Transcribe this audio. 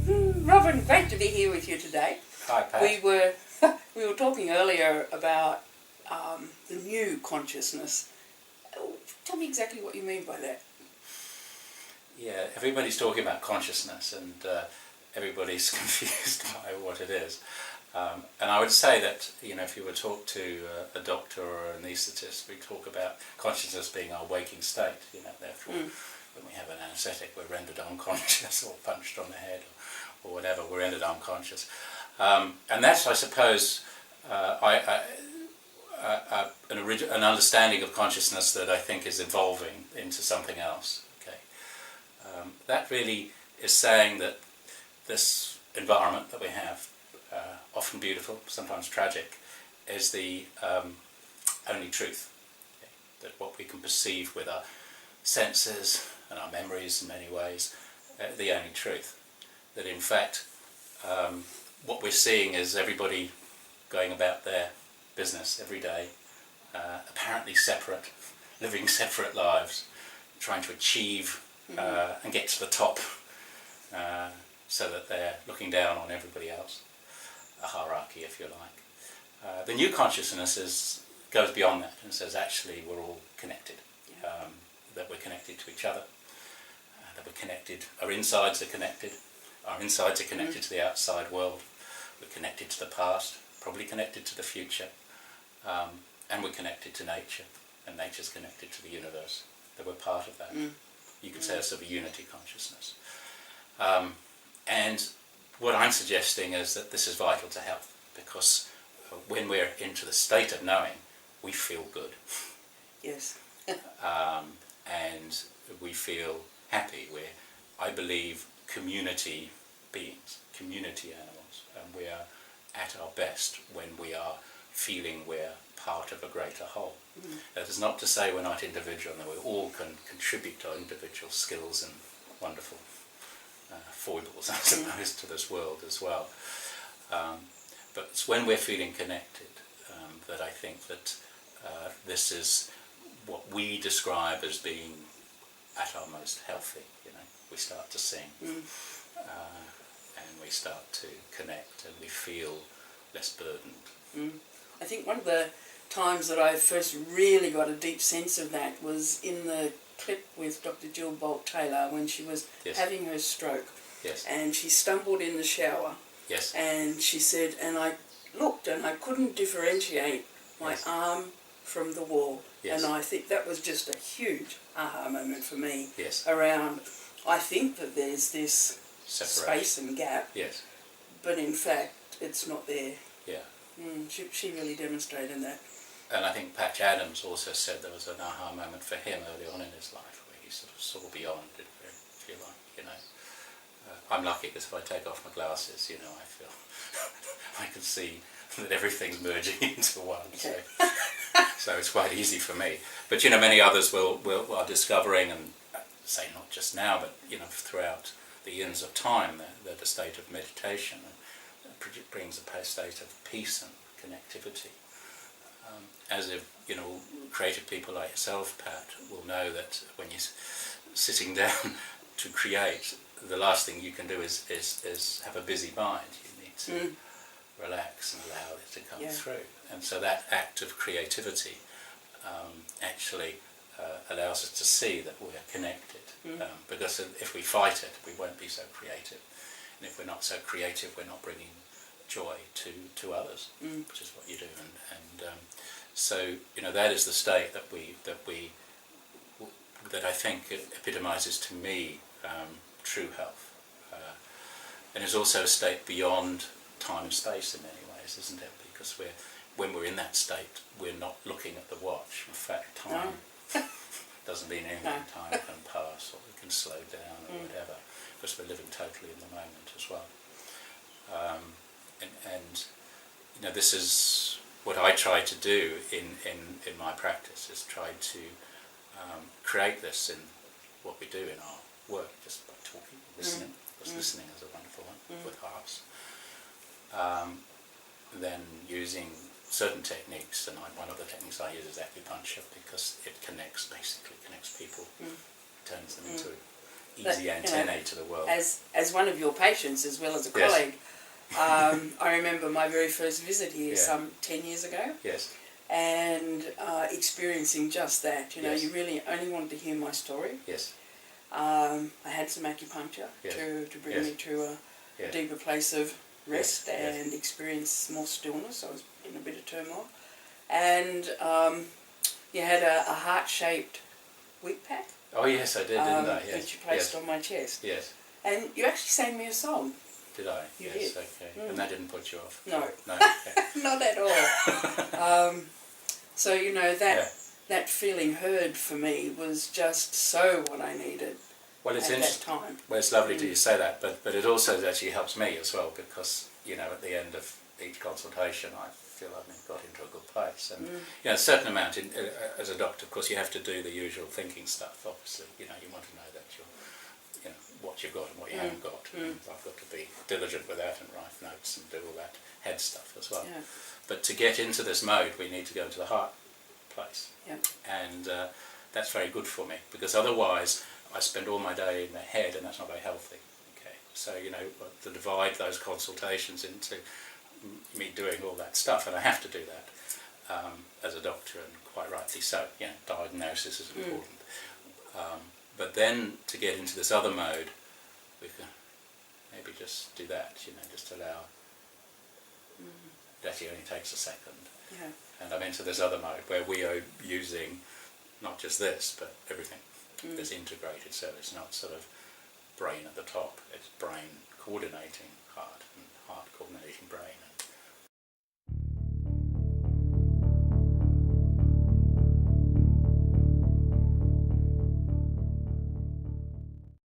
Robin, great to be here with you today. Hi, Pat. We were talking earlier about the new consciousness. Tell me exactly what you mean by that. Yeah, everybody's talking about consciousness and everybody's confused by what it is. And I would say that, if you were to talk to a doctor or an anaesthetist, we talk about consciousness being our waking state, therefore when we have an anaesthetic we're rendered unconscious or punched on the head or whatever, we're rendered unconscious. And that's, I suppose, an understanding of consciousness that I think is evolving into something else. Okay, that really is saying that this environment that we have, often beautiful, sometimes tragic, is the only truth. Okay? That what we can perceive with our senses and our memories in many ways, the only truth. That in fact, what we're seeing is everybody going about their business every day, apparently separate, living separate lives, trying to achieve and get to the top, so that they're looking down on everybody else. A hierarchy, if you like. The new consciousness goes beyond that and says actually we're all connected, that we're connected to each other, that we're connected, our insides are connected to the outside world, we're connected to the past, probably connected to the future, and we're connected to nature, and nature's connected to the universe, that we're part of that. You could say it's sort of a unity consciousness. And what I'm suggesting is that this is vital to health, because when we're into the state of knowing, we feel good. Yes. And we feel happy. We're, I believe, community beings, community animals, and we are at our best when we are feeling we're part of a greater whole. That is not to say we're not individual, and that we all can contribute our individual skills and wonderful foibles, I suppose, to this world as well. But it's when we're feeling connected that I think that this is what we describe as being at our most healthy. We start to sing, and we start to connect, and we feel less burdened. I think one of the times that I first really got a deep sense of that was in the clip with Dr. Jill Bolt-Taylor when she was having her stroke. Yes. And she stumbled in the shower. Yes. And she said, and I looked and I couldn't differentiate my arm from the wall. Yes. And I think that was just a huge aha moment for me. Yes. Around, I think that there's this Separation. space and gap. Yes. But in fact, it's not there. Yeah. She really demonstrated that. And I think Patch Adams also said there was an aha moment for him early on in his life, where he sort of saw beyond it, if you like, I'm lucky because if I take off my glasses, I feel I can see that everything's merging into one. So it's quite easy for me. But many others are discovering, and say not just now, but throughout the eons of time, that a state of meditation brings a state of peace and connectivity. As if creative people like yourself, Pat, will know that when you're sitting down to create, the last thing you can do is have a busy mind. You need to relax and allow it to come through. And so that act of creativity actually allows us to see that we're connected. Because if we fight it, we won't be so creative. And if we're not so creative, we're not bringing joy to others, which is what you do. And so that is the state that I think epitomizes to me true health, and is also a state beyond time and space in many ways, isn't it? Because when we're in that state, we're not looking at the watch. In fact, time doesn't mean anything. Time can pass, or we can slow down, or whatever, because we're living totally in the moment as well. And this is what I try to do in my practice, is try to create this in what we do in our work, just by talking, listening, because listening is a wonderful one with hearts. Then using certain techniques, and one of the techniques I use is acupuncture, because it basically connects people, turns them into easy antennae to the world. As one of your patients as well as a colleague, I remember my very first visit here some 10 years ago. Yes. And experiencing just that, you know, you really only wanted to hear my story. Yes. I had some acupuncture to bring me to a deeper place of rest and experience more stillness. I was in a bit of turmoil. And you had a heart-shaped wheat pack. Oh yes, I did, didn't I? Yes. Which you placed on my chest. Yes. And you actually sang me a song. Did I? You yes, did. Okay. And that didn't put you off? No. No. Okay. Not at all. So, you know, that feeling heard for me was just so what I needed at that time. Well, it's lovely to you say that, but it also actually helps me as well, because, you know, at the end of each consultation I feel I've got into a good place. And, you know, a certain amount, as a doctor, of course, you have to do the usual thinking stuff, obviously. You know, you want to know that you know, what you've got and what you haven't got. And I've got to be diligent with that and write notes and do all that head stuff as well. Yeah. But to get into this mode, we need to go into the heart place. Yeah. And that's very good for me, because otherwise I spend all my day in the head, and that's not very healthy. Okay. So, you know, to divide those consultations into me doing all that stuff, and I have to do that as a doctor, and quite rightly so. You know, diagnosis is important. But then to get into this other mode, we can maybe just do that, you know, just allow. It actually only takes a second. Yeah. And I'm into this other mode where we are using not just this, but everything that's integrated. So it's not sort of brain at the top, it's brain coordinating heart and heart coordinating brain.